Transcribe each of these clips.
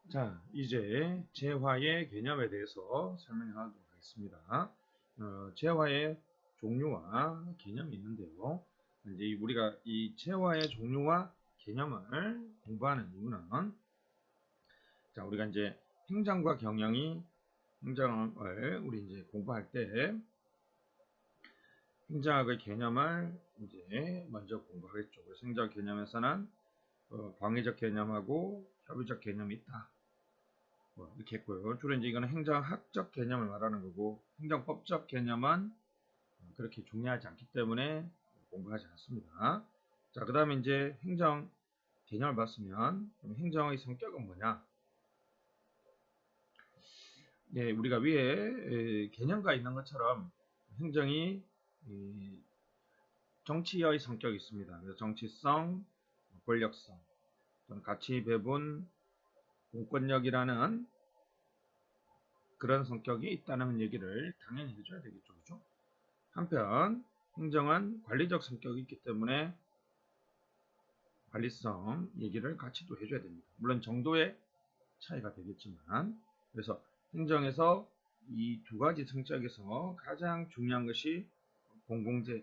자, 이제 재화의 개념에 대해서 설명하도록 하겠습니다. 재화의 종류와 개념이 있는데요. 이제 우리가 이 재화의 종류와 개념을 공부하는 이유는, 자, 우리가 이제 행정과 경영이, 행정을 우리 이제 공부할 때 행정학의 개념을 이제 먼저 공부하겠죠. 그래서 행정 개념에서는 광의적 개념하고 협의적 개념이 있다. 뭐 이렇게 했고요. 주로 이제 이거는 행정학적 개념을 말하는 거고, 행정법적 개념은 그렇게 중요하지 않기 때문에 공부하지 않습니다. 자, 그 다음에 이제 행정 개념을 봤으면, 그럼 행정의 성격은 뭐냐? 예, 우리가 위에 개념가 있는 것처럼 행정이 정치의 성격이 있습니다. 그래서 정치성, 권력성, 또는 가치 배분, 공권력이라는 그런 성격이 있다는 얘기를 당연히 해줘야 되겠죠. 그죠? 한편 행정은 관리적 성격이 있기 때문에 관리성 얘기를 같이 또 해줘야 됩니다. 물론 정도의 차이가 되겠지만, 그래서 행정에서 이 두 가지 성격에서 가장 중요한 것이 공공재,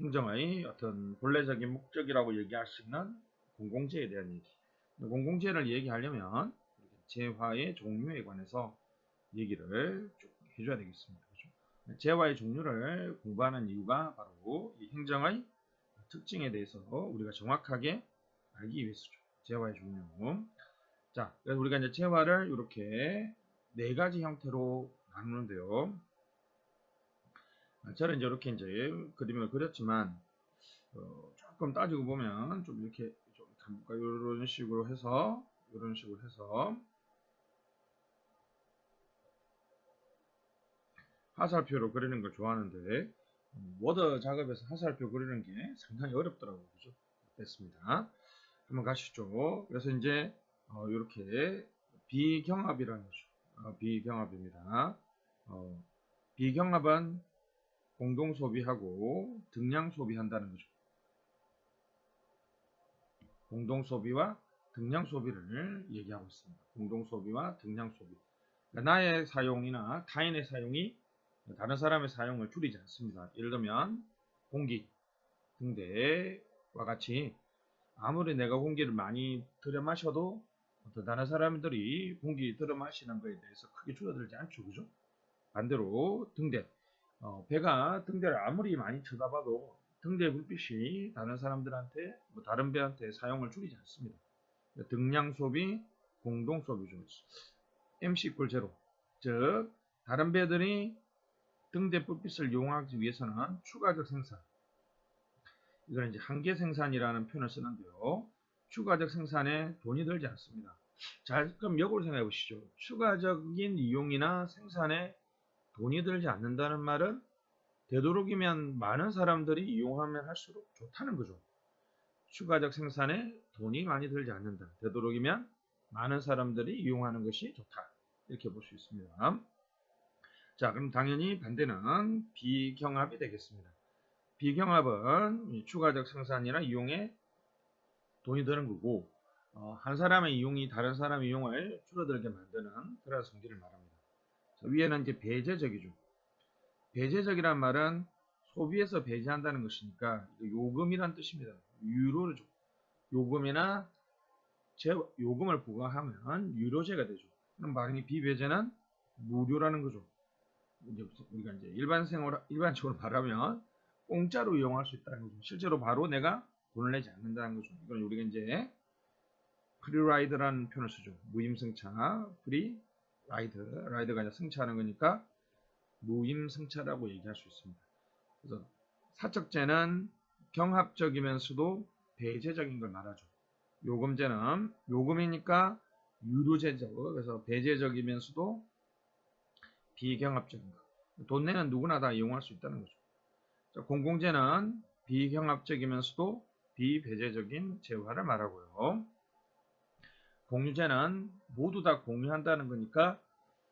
행정의 어떤 본래적인 목적이라고 얘기할 수 있는 공공재에 대한 얘기. 공공재를 얘기하려면 재화의 종류에 관해서 얘기를 쭉 해줘야 되겠습니다. 그렇죠? 재화의 종류를 공부하는 이유가 바로 이 행정의 특징에 대해서 우리가 정확하게 알기 위해서죠. 재화의 종류. 자, 그래서 우리가 이제 재화를 이렇게 네 가지 형태로 나누는데요. 저는 이제 이렇게 이제 그림을 그렸지만, 조금 따지고 보면 좀 이렇게 좀 이런 식으로 해서 화살표로 그리는 걸 좋아하는데, 워드 작업에서 화살표 그리는 게 상당히 어렵더라고요. 그죠? 됐습니다. 한번 가시죠. 그래서 이제 이렇게 비경합이라는 거죠. 비경합입니다. 비경합은 공동 소비하고 등량 소비한다는 거죠. 공동 소비와 등량 소비를 얘기하고 있습니다. 공동 소비와 등량 소비. 그러니까 나의 사용이나 타인의 사용이 다른 사람의 사용을 줄이지 않습니다. 예를 들면 공기, 등대와 같이 아무리 내가 공기를 많이 들여 마셔도 어떤 다른 사람들이 공기 들여 마시는 것에 대해서 크게 줄어들지 않죠. 그죠? 반대로 등대, 배가 등대를 아무리 많이 쳐다봐도 등대 불빛이 다른 사람들한테, 다른 배한테 사용을 줄이지 않습니다. 등량 소비, 공동 소비죠. MC 꼴 제로. 즉, 다른 배들이 등대 불빛을 이용하기 위해서는 추가적 생산, 이걸 이제 한계 생산이라는 표현을 쓰는데요. 추가적 생산에 돈이 들지 않습니다. 자, 그럼 역으로 생각해 보시죠. 추가적인 이용이나 생산에 돈이 들지 않는다는 말은 되도록이면 많은 사람들이 이용하면 할수록 좋다는 거죠. 추가적 생산에 돈이 많이 들지 않는다. 되도록이면 많은 사람들이 이용하는 것이 좋다. 이렇게 볼 수 있습니다. 자, 그럼 당연히 반대는 비경합이 되겠습니다. 비경합은 추가적 생산이나 이용에 돈이 드는 거고, 한 사람의 이용이 다른 사람의 이용을 줄어들게 만드는 그런 성질을 말합니다. 자, 위에는 이제 배제적이죠. 배제적이란 말은 소비에서 배제한다는 것이니까 요금이란 뜻입니다. 유로를 줘. 요금이나 요금을 부과하면 유료제가 되죠. 그럼 만약에 비배제는 무료라는 거죠. 우리가 이제 일반적으로 말하면 공짜로 이용할 수 있다는 거죠. 실제로 바로 내가 돈을 내지 않는다는 거죠. 이건 우리가 이제 프리라이드라는 표현을 쓰죠. 무임승차, 라이드가 이제 승차하는 거니까 무임승차라고 얘기할 수 있습니다. 그래서 사적제는 경합적이면서도 배제적인 걸 말하죠. 요금제는 요금이니까 유료제죠. 그래서 배제적이면서도 비경합적인 거. 돈 내는 누구나 다 이용할 수 있다는 거죠. 자, 공공재는 비경합적이면서도 비배제적인 재화를 말하고요. 공유재는 모두 다 공유한다는 거니까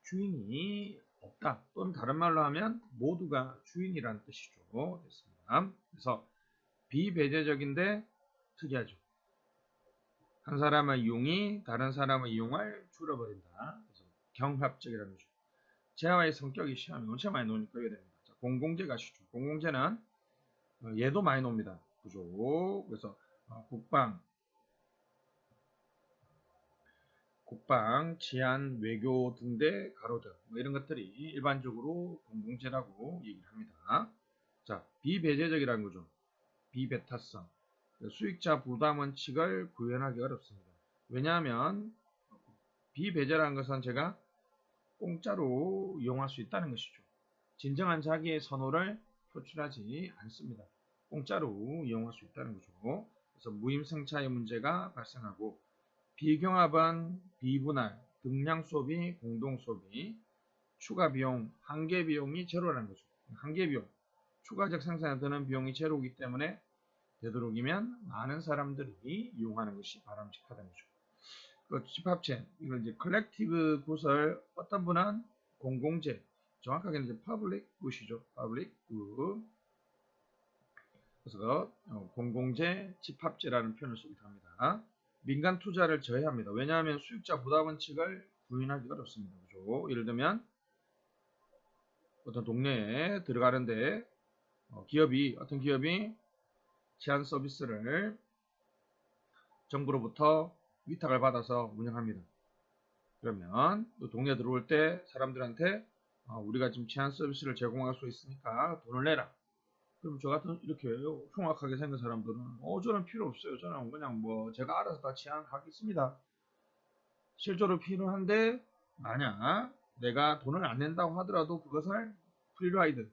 주인이 없다. 또는 다른 말로 하면 모두가 주인이라는 뜻이죠. 됐습니다. 그래서 비배제적인데 특이하죠. 한 사람의 이용이 다른 사람의 이용을 줄여버린다. 그래서 경합적이라는 거죠. 재화의 성격이 시험에 엄청 많이 나오니까 이게 됩니다. 자, 공공재 가시죠. 공공재는 얘도 많이 나옵니다. 그죠? 그래서 국방, 치안, 외교 등대 가로등 뭐 이런 것들이 일반적으로 공공재라고 얘기를 합니다. 자, 비배제적이라는 거죠. 비배타성. 수익자 부담 원칙을 구현하기 어렵습니다. 왜냐하면 비배제라는 것은 제가 공짜로 이용할 수 있다는 것이죠. 진정한 자기의 선호를 표출하지 않습니다. 공짜로 이용할 수 있다는 거죠. 그래서 무임승차의 문제가 발생하고 비경합은 비분할, 등량 소비, 공동 소비, 추가 비용, 한계 비용이 제로라는 거죠. 한계 비용, 추가적 생산에 드는 비용이 제로이기 때문에 되도록이면 많은 사람들이 이용하는 것이 바람직하다는 거죠. 그 집합체, 이걸 이제 컬렉티브 굿을 어떤 분은 공공재, 정확하게는 이제 퍼블릭 굿이죠. 퍼블릭 굿. 그래서 공공재, 집합재라는 표현을 쓰기도 합니다. 민간 투자를 저해합니다. 왜냐하면 수익자 부담 원칙을 구현하기 어렵습니다. 그죠? 예를 들면 어떤 동네에 들어가는데 어떤 기업이 제한 서비스를 정부로부터 위탁을 받아서 운영합니다. 그러면 또 동네에 들어올 때 사람들한테 우리가 지금 제한 서비스를 제공할 수 있으니까 돈을 내라. 그럼 저 같은 이렇게 흉악하게 생긴 사람들은 저는 필요 없어요. 저는 그냥 뭐 제가 알아서 다 제한하겠습니다. 실제로 필요한데 만약 내가 돈을 안 낸다고 하더라도 그것을 프리라이드,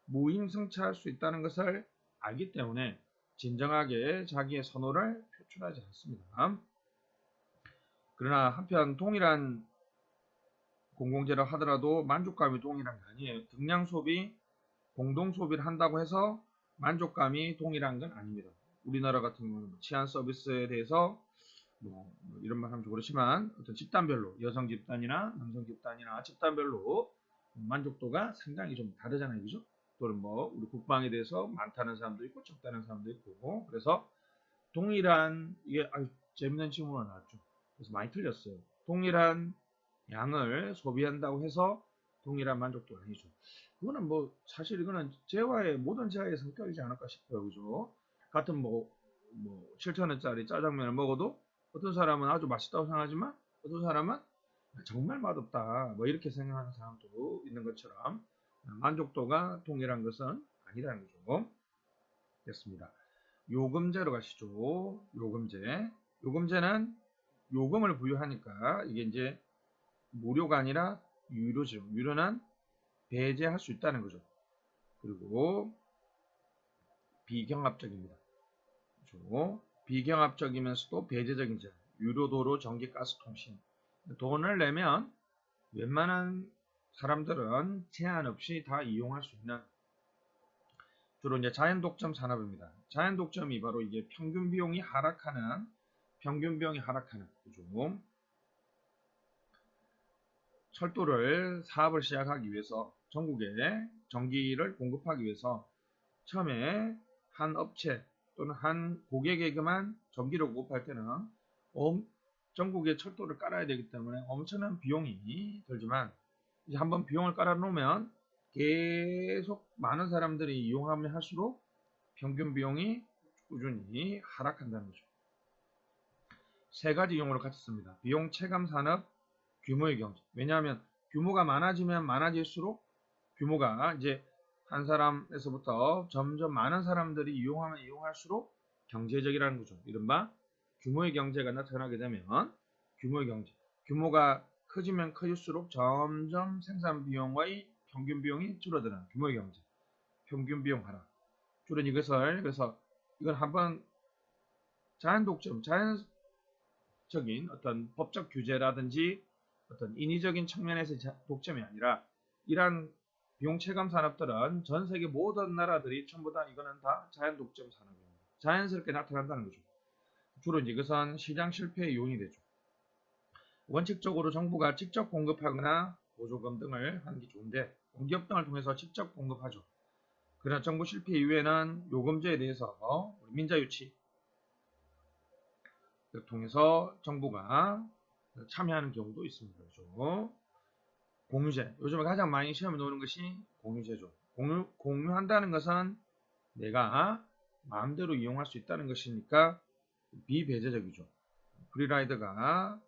무임승차할 수 있다는 것을 알기 때문에 진정하게 자기의 선호를 표출하지 않습니다. 그러나 한편 동일한 공공재라 하더라도 만족감이 동일한 게 아니에요. 등량 소비, 공동 소비를 한다고 해서 만족감이 동일한 건 아닙니다. 우리나라 같은 경우는 치안 서비스에 대해서 이런 말 하면 좀 그렇지만 어떤 집단별로 여성 집단이나 남성 집단이나 집단별로 만족도가 상당히 좀 다르잖아요. 그죠? 또는 우리 국방에 대해서 많다는 사람도 있고 적다는 사람도 있고 그래서 동일한 이게 재밌는 질문이 나왔죠. 그래서 많이 틀렸어요. 동일한 양을 소비한다고 해서 동일한 만족도가 아니죠. 그거는 사실 이거는 모든 재화의 성격이지 않을까 싶어요. 그죠? 같은 7,000원짜리 짜장면을 먹어도 어떤 사람은 아주 맛있다고 생각하지만 어떤 사람은 정말 맛없다 이렇게 생각하는 사람도 있는 것처럼 만족도가 동일한 것은 아니라는 거죠. 됐습니다. 요금제로 가시죠. 요금제는 요금을 부여하니까 이게 이제 무료가 아니라 유료죠. 유료는 배제할 수 있다는 거죠. 그리고 비경합적입니다. 그렇죠? 비경합적이면서도 배제적인 제 유료 도로, 전기, 가스, 통신. 돈을 내면 웬만한 사람들은 제한 없이 다 이용할 수 있는 주로 이제 자연 독점 산업입니다. 자연 독점이 바로 이게 평균 비용이 하락하는 그죠? 철도를 사업을 시작하기 위해서 전국에 전기를 공급하기 위해서 처음에 한 업체 또는 한 고객에게만 전기를 공급할 때는 전국에 철도를 깔아야 되기 때문에 엄청난 비용이 들지만 이제 한번 비용을 깔아 놓으면 계속 많은 사람들이 이용하면 할수록 평균 비용이 꾸준히 하락한다는 거죠. 세 가지 용어를 같이 씁니다. 비용 체감 산업, 규모의 경제. 왜냐하면 규모가 많아지면 많아질수록 규모가 이제 한 사람에서부터 점점 많은 사람들이 이용하면 이용할수록 경제적이라는 거죠. 이른바 규모의 경제가 나타나게 되면 규모의 경제. 규모가 커지면 커질수록 점점 생산 비용의 평균 비용이 줄어드는 규모의 경제. 평균 비용 하락. 줄은 이것을 그래서 이건 한번 자연 독점, 자연적인 어떤 법적 규제라든지 어떤 인위적인 측면에서 독점이 아니라 이러한 비용 체감 산업들은 전 세계 모든 나라들이 전부 다 이거는 다 자연 독점 산업입니다. 자연스럽게 나타난다는 거죠. 주로 이제 이것은 시장 실패의 요인이 되죠. 원칙적으로 정부가 직접 공급하거나 보조금 등을 하는 게 좋은데 공기업 등을 통해서 직접 공급하죠. 그러나 정부 실패 이후에는 요금제에 대해서 민자유치, 통해서 정부가 참여하는 경우도 있습니다. 그렇죠? 공유제. 요즘에 가장 많이 시험에 나오는 것이 공유제죠. 공유한다는 것은 내가 마음대로 이용할 수 있다는 것이니까 비배제적이죠. 프리라이드가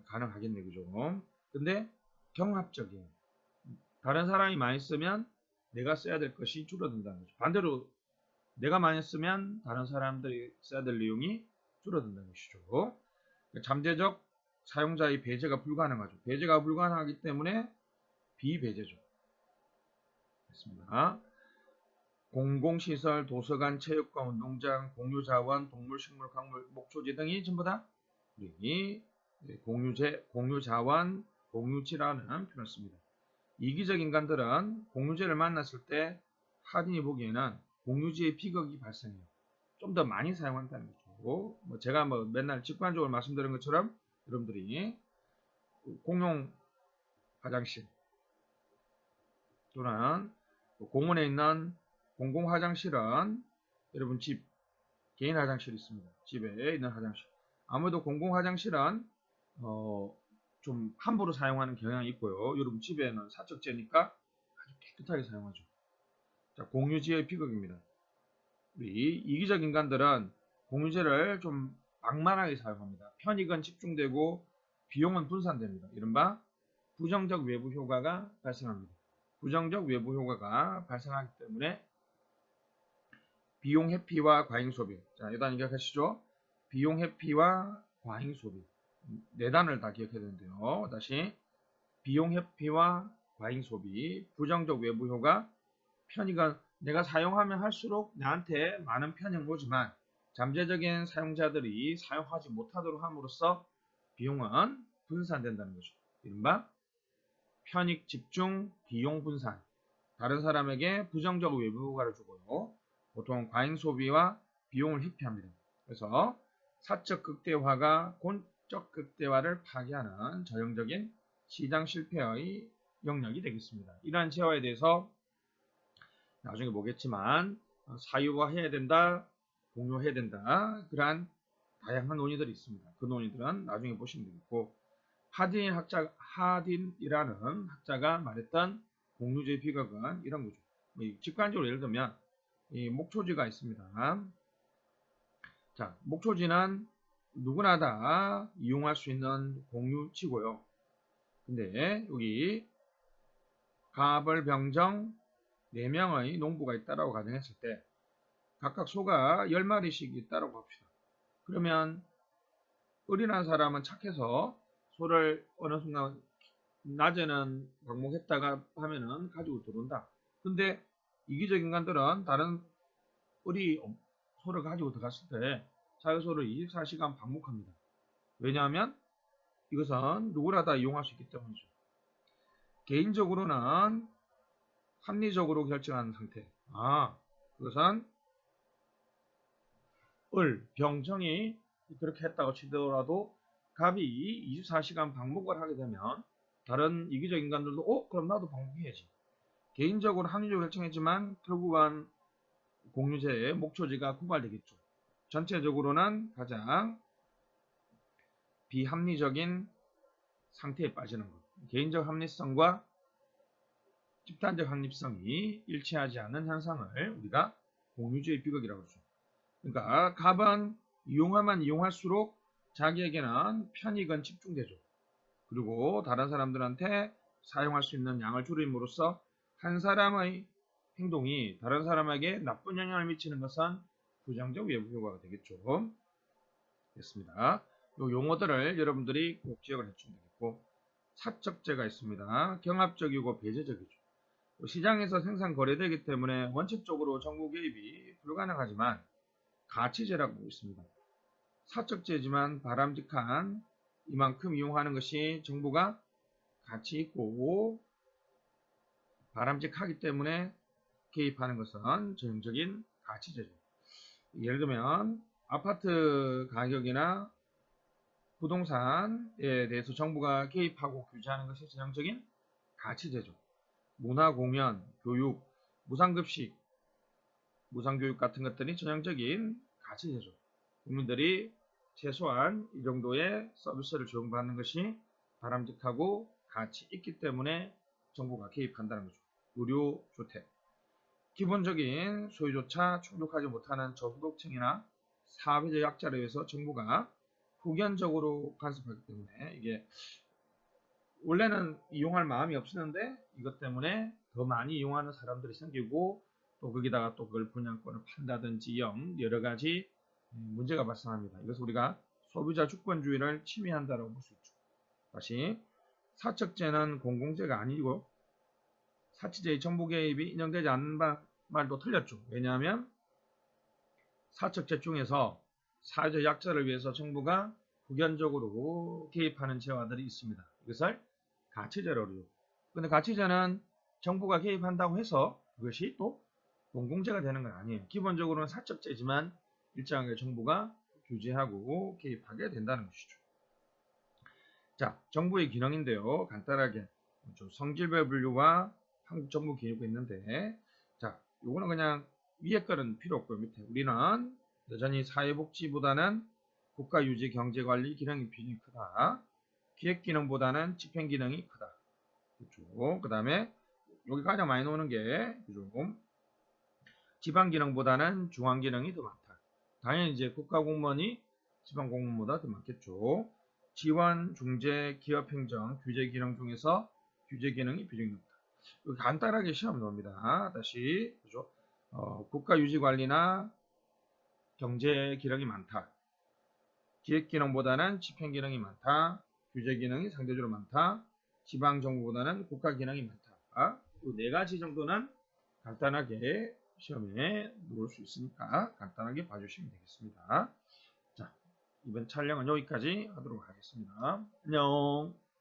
가능하겠네, 그죠? 근데 경합적이에요. 다른 사람이 많이 쓰면 내가 써야 될 것이 줄어든다는 거죠. 반대로 내가 많이 쓰면 다른 사람들이 써야 될 내용이 줄어든다는 것이죠. 잠재적 사용자의 배제가 불가능하죠. 배제가 불가능하기 때문에 비배제죠. 됐습니다. 공공시설, 도서관, 체육관, 운동장, 공유자원, 동물, 식물, 광물, 목초지 등이 전부 다 우리 공유자원, 공유지라는 표현을 씁니다. 이기적 인간들은 공유제를 만났을 때 하딘이 보기에는 공유지의 비극이 발생해요. 좀 더 많이 사용한다는 거죠. 제가 맨날 직관적으로 말씀드린 것처럼 여러분들이 공용 화장실 또는 공원에 있는 공공 화장실은 여러분 집 개인 화장실이 있습니다. 집에 있는 화장실. 아무래도 공공 화장실은 좀 함부로 사용하는 경향이 있고요. 여러분 집에는 사적재니까 아주 깨끗하게 사용하죠. 자, 공유지의 비극입니다. 우리 이기적 인간들은 공유제를 좀 방만하게 사용합니다. 편익은 집중되고 비용은 분산됩니다. 이른바 부정적 외부 효과가 발생합니다. 부정적 외부 효과가 발생하기 때문에 비용 회피와 과잉 소비. 자, 일단 기억하시죠? 비용 회피와 과잉 소비. 네 단을 다 기억해야 되는데요. 다시 비용 회피와 과잉 소비, 부정적 외부 효과, 편익은 내가 사용하면 할수록 나한테 많은 편익을 오지만 잠재적인 사용자들이 사용하지 못하도록 함으로써 비용은 분산된다는 거죠. 이른바 편익 집중, 비용 분산. 다른 사람에게 부정적 외부 효과를 주고요. 보통 과잉 소비와 비용을 회피합니다. 그래서 사적 극대화가 공적 극대화를 파괴하는 전형적인 시장 실패의 영역이 되겠습니다. 이러한 재화에 대해서 나중에 보겠지만 사유화해야 된다, 공유해야 된다. 그러한 다양한 논의들이 있습니다. 그 논의들은 나중에 보시면 되겠고 하딘이라는 학자가 말했던 공유제 비극은 이런 거죠. 직관적으로 예를 들면 이 목초지가 있습니다. 자, 목초지는 누구나 다 이용할 수 있는 공유치고요. 근데 여기 가벌병정 4명의 농부가 있다라고 가정했을 때 각각 소가 10마리씩 있다라고 합시다. 그러면 어린한 사람은 착해서 소를 어느 순간 낮에는 방목했다가 하면은 가지고 들어온다. 근데 이기적 인간들은 다른 소를 가지고 들어갔을 때 자기 소를 24시간 방목합니다. 왜냐하면 이것은 누구나 다 이용할 수 있기 때문이죠. 개인적으로는 합리적으로 결정하는 상태. 그것은 병정이 그렇게 했다고 치더라도 갑이 24시간 방목을 하게 되면 다른 이기적 인간들도 그럼 나도 방목해야지. 개인적으로 합리적으로 결정했지만 결국은 공유제의 목초지가 고갈되겠죠. 전체적으로는 가장 비합리적인 상태에 빠지는 것. 개인적 합리성과 집단적 합리성이 일치하지 않는 현상을 우리가 공유제의 비극이라고 하죠. 그러니까 갑은 이용하면 이용할수록 자기에게는 편익은 집중되죠. 그리고 다른 사람들한테 사용할 수 있는 양을 줄임으로써 한 사람의 행동이 다른 사람에게 나쁜 영향을 미치는 것은 부정적 외부 효과가 되겠죠. 됐습니다. 이 용어들을 여러분들이 꼭 기억을 해주면 되겠고 사적재가 있습니다. 경합적이고 배제적이죠. 시장에서 생산 거래되기 때문에 원칙적으로 정부 개입이 불가능하지만 가치재라고 있습니다. 사적재지만 바람직한 이만큼 이용하는 것이 정부가 가치 있고 바람직하기 때문에 개입하는 것은 전형적인 가치재죠. 예를 들면 아파트 가격이나 부동산에 대해서 정부가 개입하고 규제하는 것이 전형적인 가치재죠. 문화, 공연, 교육, 무상급식, 무상교육 같은 것들이 전형적인 가치재죠. 국민들이 최소한 이 정도의 서비스를 제공받는 것이 바람직하고 가치 있기 때문에 정부가 개입한다는 거죠. 무료주택. 기본적인 소유조차 충족하지 못하는 저소득층이나 사회적 약자를 위해서 정부가 후견적으로 간섭하기 때문에 이게 원래는 이용할 마음이 없었는데 이것 때문에 더 많이 이용하는 사람들이 생기고 또 거기다가 또 그걸 분양권을 판다든지 여러 가지 문제가 발생합니다. 이것을 우리가 소비자 주권주의를 침해한다고 볼 수 있죠. 다시 사측제는 공공재가 아니고 사치제의 정부 개입이 인정되지 않는 말도 틀렸죠. 왜냐하면 사측제 중에서 사회적 약자를 위해서 정부가 후견적으로 개입하는 재화들이 있습니다. 이것을 가치제로 그러죠. 근데 가치제는 정부가 개입한다고 해서 그것이 또 공공재가 되는 건 아니에요. 기본적으로는 사측제지만 일정하게 정부가 규제하고 개입하게 된다는 것이죠. 자, 정부의 기능인데요. 간단하게 성질별 분류와 한국 정부 기능이 있는데, 자, 요거는 그냥 위에 거는 필요 없고요. 밑에 우리는 여전히 사회복지보다는 국가유지 경제관리 기능이 비중이 크다. 기획기능보다는 집행기능이 크다. 그렇죠. 그 다음에 여기 가장 많이 나오는 게 좀 지방기능보다는 중앙기능이 더 많다. 당연히 이제 국가공무원이 지방공무원보다 더 많겠죠. 지원, 중재, 기업행정, 규제기능 중에서 규제기능이 비중이 높다. 간단하게 시험 나옵니다. 다시 그죠? 국가유지관리나 경제기능이 많다. 기획기능보다는 집행기능이 많다. 규제기능이 상대적으로 많다. 지방정부보다는 국가기능이 많다. 이 네 가지 정도는 간단하게 시험에 놓을 수 있으니까 간단하게 봐주시면 되겠습니다. 자, 이번 촬영은 여기까지 하도록 하겠습니다. 안녕.